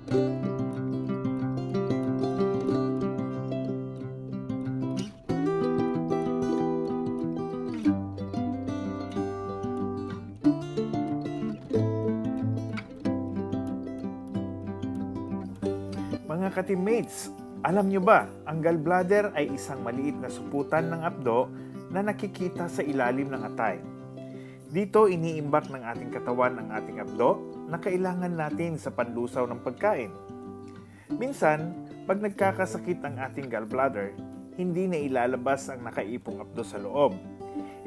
Mga ka-teammates, alam nyo ba, ang gallbladder ay isang maliit na suputan ng apdo na nakikita sa ilalim ng atay. Dito iniimbak ng ating katawan ang ating apdo na kailangan natin sa panlusaw ng pagkain. Minsan, pag nagkakasakit ang ating gallbladder, hindi na ilalabas ang nakaipong apdo sa loob.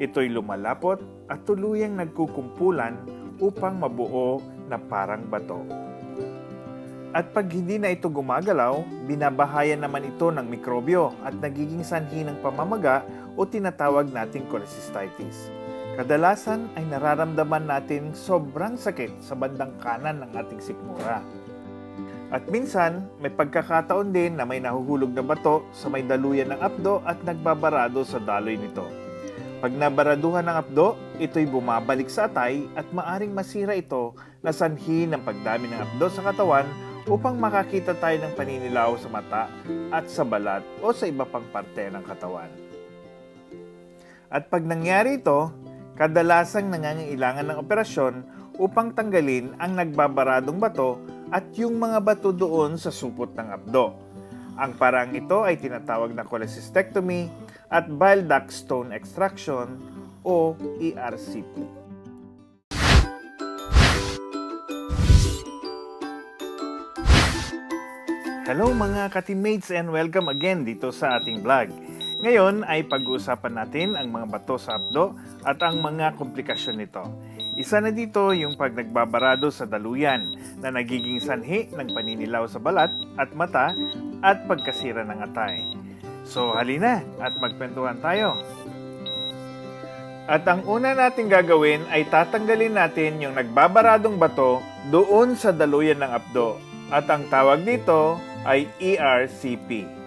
Ito'y lumalapot at tuluyang nagkukumpulan upang mabuo na parang bato. At pag hindi na ito gumagalaw, binabahayan naman ito ng mikrobyo at nagiging sanhi ng pamamaga o tinatawag nating cholecystitis. Kadalasan ay nararamdaman natin sobrang sakit sa bandang kanan ng ating sikmura. At minsan, may pagkakataon din na may nahuhulog na bato sa may daluyan ng apdo at nagbabarado sa daloy nito. Pag nabaraduhan ng apdo, ito'y bumabalik sa atay at maaring masira ito na sanhi ng pagdami ng apdo sa katawan upang makakita tayo ng paninilaw sa mata at sa balat o sa iba pang parte ng katawan. At pag nangyari ito, kadalasang nangangailangan ng operasyon upang tanggalin ang nagbabaradong bato at yung mga bato doon sa supot ng apdo. Ang paraang ito ay tinatawag na cholecystectomy at bile duct stone extraction o ERCP. Hello mga ka-teammates and welcome again dito sa ating vlog. Ngayon ay pag-uusapan natin ang mga bato sa apdo at ang mga komplikasyon nito. Isa na dito yung pag nagbabarado sa daluyan na nagiging sanhi ng paninilaw sa balat at mata at pagkasira ng atay. So halina at magkwentuhan tayo. At ang una nating gagawin ay tatanggalin natin yung nagbabaradong bato doon sa daluyan ng apdo. At ang tawag dito ay ERCP.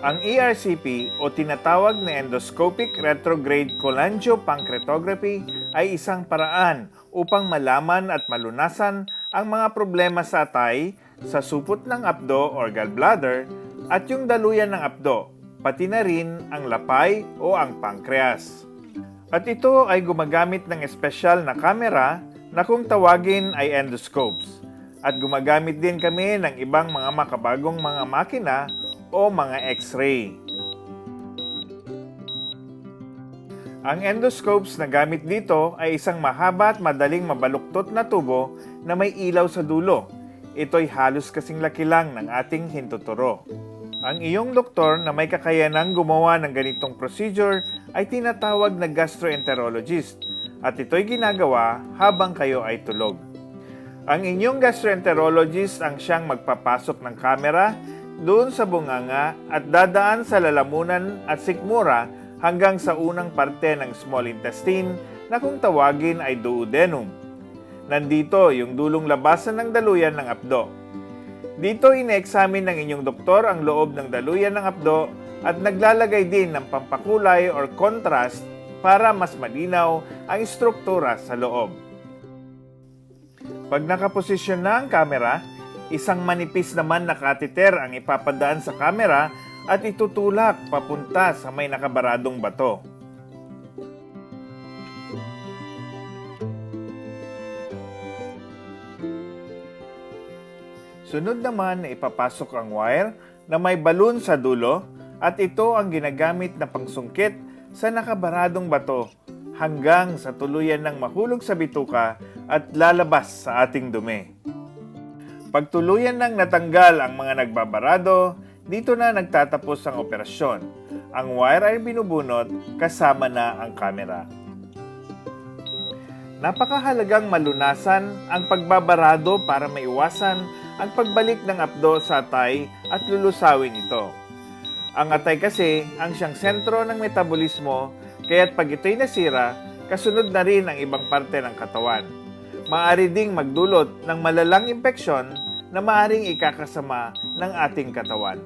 Ang ERCP o tinatawag na endoscopic retrograde cholangiopancreatography ay isang paraan upang malaman at malunasan ang mga problema sa atay, sa supot ng apdo or gallbladder at yung daluyan ng apdo, pati na rin ang lapay o ang pancreas. At ito ay gumagamit ng espesyal na kamera na kung tawagin ay endoscopes. At gumagamit din kami ng ibang mga makabagong mga makina o mga X-ray. Ang endoscopes na gamit dito ay isang mahaba at madaling mabaluktot na tubo na may ilaw sa dulo. Ito'y halos kasing laki lang ng ating hintuturo. Ang iyong doktor na may kakayanang gumawa ng ganitong procedure ay tinatawag na gastroenterologist at ito'y ginagawa habang kayo ay tulog. Ang inyong gastroenterologist ang siyang magpapasok ng kamera doon sa bunganga at dadaan sa lalamunan at sikmura hanggang sa unang parte ng small intestine na kung tawagin ay duodenum. Nandito yung dulong labasan ng daluyan ng apdo. Dito ine-examine ng inyong doktor ang loob ng daluyan ng apdo at naglalagay din ng pampakulay or contrast para mas malinaw ang istruktura sa loob. Pag nakaposisyon na ang kamera, isang manipis naman na catheter ang ipapadaan sa kamera at itutulak papunta sa may nakabaradong bato. Sunod naman na ipapasok ang wire na may balon sa dulo at ito ang ginagamit na pangsungkit sa nakabaradong bato hanggang sa tuluyan ng mahulog sa bituka at lalabas sa ating dumi. Pag tuluyan nang natanggal ang mga nagbabarado, dito na nagtatapos ang operasyon. Ang wire ay binubunot kasama na ang kamera. Napakahalagang malunasan ang pagbabarado para maiwasan ang pagbalik ng apdo sa atay at lulusawin ito. Ang atay kasi ang siyang sentro ng metabolismo, kaya't pag ito'y nasira, kasunod na rin ang ibang parte ng katawan. Maaari ding magdulot ng malalang impeksyon na maaring ikakasama ng ating katawan.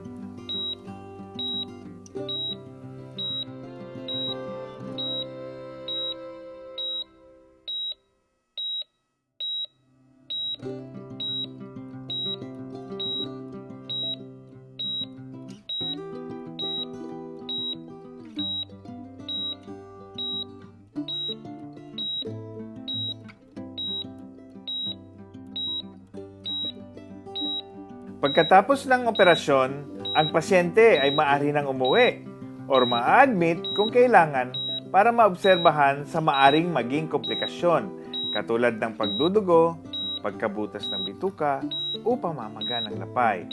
Pagkatapos ng operasyon, ang pasyente ay maaari nang umuwi or ma-admit kung kailangan para maobserbahan sa maaring maging komplikasyon katulad ng pagdudugo, pagkabutas ng bituka o pamamaga ng lapay.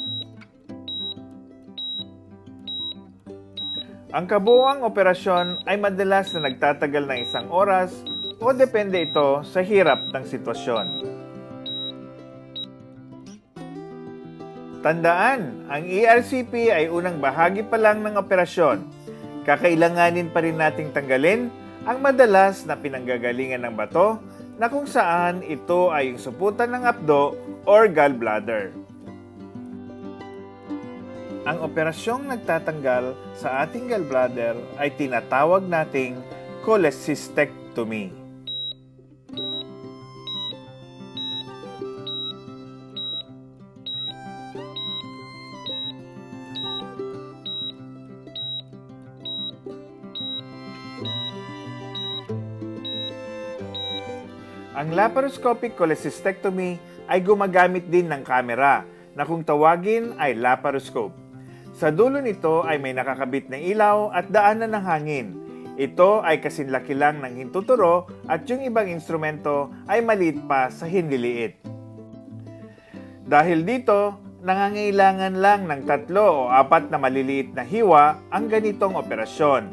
Ang kabuuang operasyon ay madalas na nagtatagal ng 1 oras o depende ito sa hirap ng sitwasyon. Tandaan, ang ERCP ay unang bahagi pa lang ng operasyon. Kakailanganin pa rin nating tanggalin ang madalas na pinanggagalingan ng bato na kung saan ito ay yung suputan ng apdo or gallbladder. Ang operasyong nagtatanggal sa ating gallbladder ay tinatawag nating cholecystectomy. Ang laparoscopic cholecystectomy ay gumagamit din ng kamera na kung tawagin ay laparoscope. Sa dulo nito ay may nakakabit na ilaw at daanan ng hangin. Ito ay kasinlaki lang ng hintuturo at yung ibang instrumento ay maliit pa sa hinliliit. Dahil dito, nangangailangan lang ng 3 o 4 na maliliit na hiwa ang ganitong operasyon.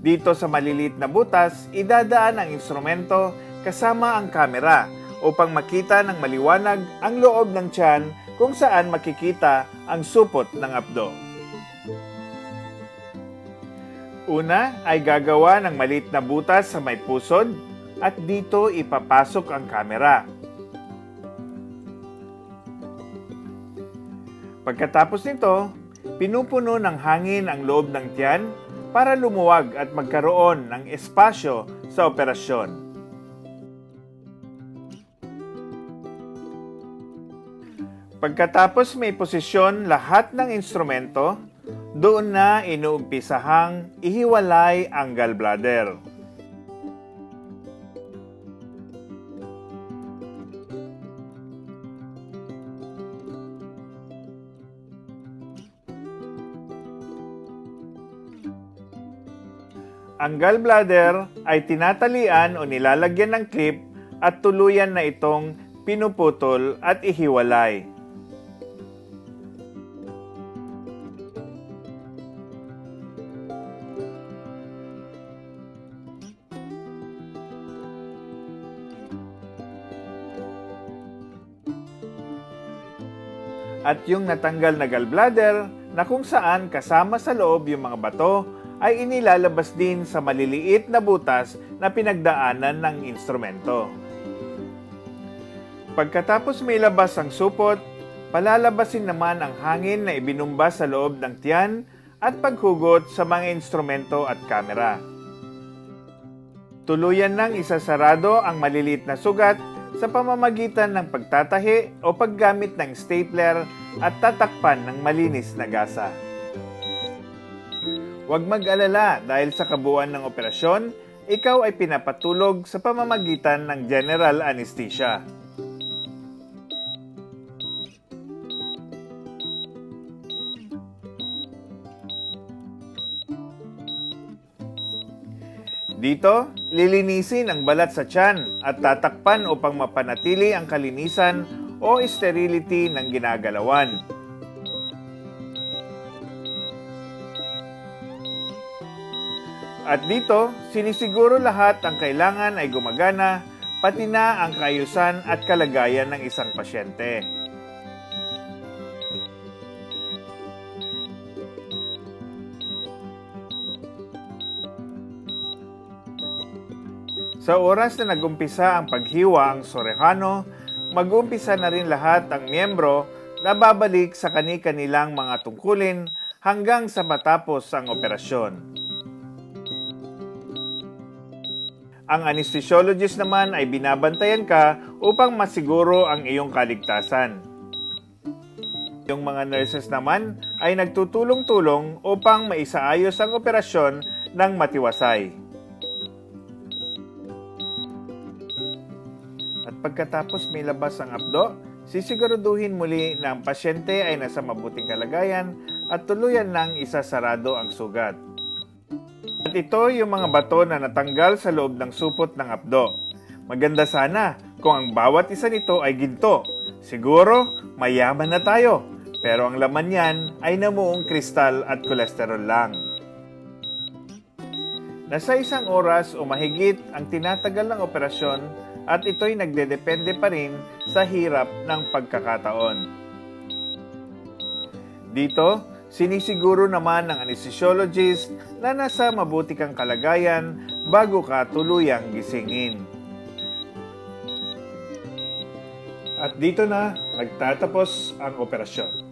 Dito sa maliliit na butas, idadaan ang instrumento kasama ang kamera upang makita ng maliwanag ang loob ng tiyan kung saan makikita ang supot ng apdo. Una ay gagawa ng maliit na butas sa may pusod at dito ipapasok ang kamera. Pagkatapos nito, pinupuno ng hangin ang loob ng tiyan para lumuwag at magkaroon ng espasyo sa operasyon. Pagkatapos may posisyon lahat ng instrumento, doon na inuumpisahang ihiwalay ang gallbladder. Ang gallbladder ay tinatalian o nilalagyan ng clip at tuluyan na itong pinuputol at ihiwalay. At yung natanggal na gallbladder na kung saan kasama sa loob yung mga bato ay inilalabas din sa maliliit na butas na pinagdaanan ng instrumento. Pagkatapos may labas ang supot, palalabasin naman ang hangin na ibinumba sa loob ng tiyan at paghugot sa mga instrumento at kamera. Tuluyan nang isasarado ang maliliit na sugat sa pamamagitan ng pagtatahi o paggamit ng stapler at tatakpan ng malinis na gasa. Huwag mag-alala dahil sa kabuuan ng operasyon, ikaw ay pinapatulog sa pamamagitan ng general anesthesia. Dito, lilinisin ang balat sa tiyan at tatakpan upang mapanatili ang kalinisan o sterility ng ginagalawan. At dito, sinisiguro lahat ang kailangan ay gumagana, pati na ang kaayusan at kalagayan ng isang pasyente. Sa oras na nag-umpisa ang paghiwa ang sorehano, mag-umpisa na rin lahat ang miyembro na babalik sa kani-kanilang mga tungkulin hanggang sa matapos ang operasyon. Ang anesthesiologist naman ay binabantayan ka upang masiguro ang iyong kaligtasan. Yung mga nurses naman ay nagtutulong-tulong upang maisaayos ang operasyon ng matiwasay. At pagkatapos may labas ang apdo, sisiguraduhin muli na ang pasyente ay nasa mabuting kalagayan at tuluyan nang isasarado ang sugat. At ito yung mga bato na natanggal sa loob ng supot ng apdo. Maganda sana kung ang bawat isa nito ay ginto. Siguro, mayaman na tayo. Pero ang laman niyan ay namuong kristal at kolesterol lang. Nasa 1 oras o mahigit ang tinatagal ng operasyon at ito'y nagdedepende pa rin sa hirap ng pagkakataon. Dito, sinisiguro naman ng anesthesiologist na nasa mabuti kang kalagayan bago ka tuluyang gisingin. At dito na nagtatapos ang operasyon.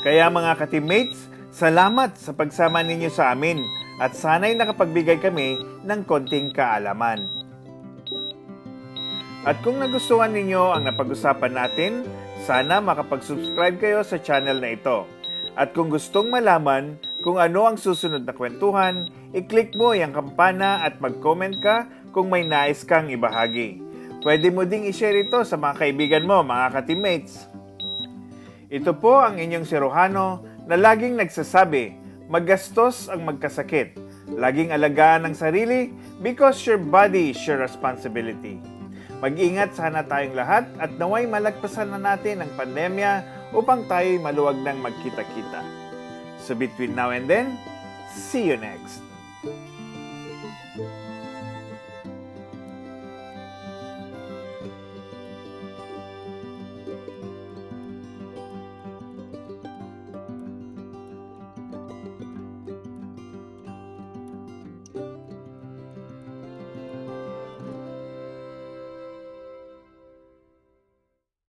Kaya mga ka-teammates, salamat sa pagsama ninyo sa amin at sana'y nakapagbigay kami ng konting kaalaman. At kung nagustuhan ninyo ang napag-usapan natin, sana makapag-subscribe kayo sa channel na ito. At kung gustong malaman kung ano ang susunod na kwentuhan, i-click mo yung kampana at mag-comment ka kung may nais kang ibahagi. Pwede mo ding i-share ito sa mga kaibigan mo, mga ka-teammates. Ito po ang inyong siruhano na laging nagsasabi, magastos ang magkasakit. Laging alagaan ang sarili because your body is your responsibility. Mag-ingat sana tayong lahat at naway malagpasan na natin ang pandemya upang tayo'y maluwag ng magkita-kita. So between now and then, see you next!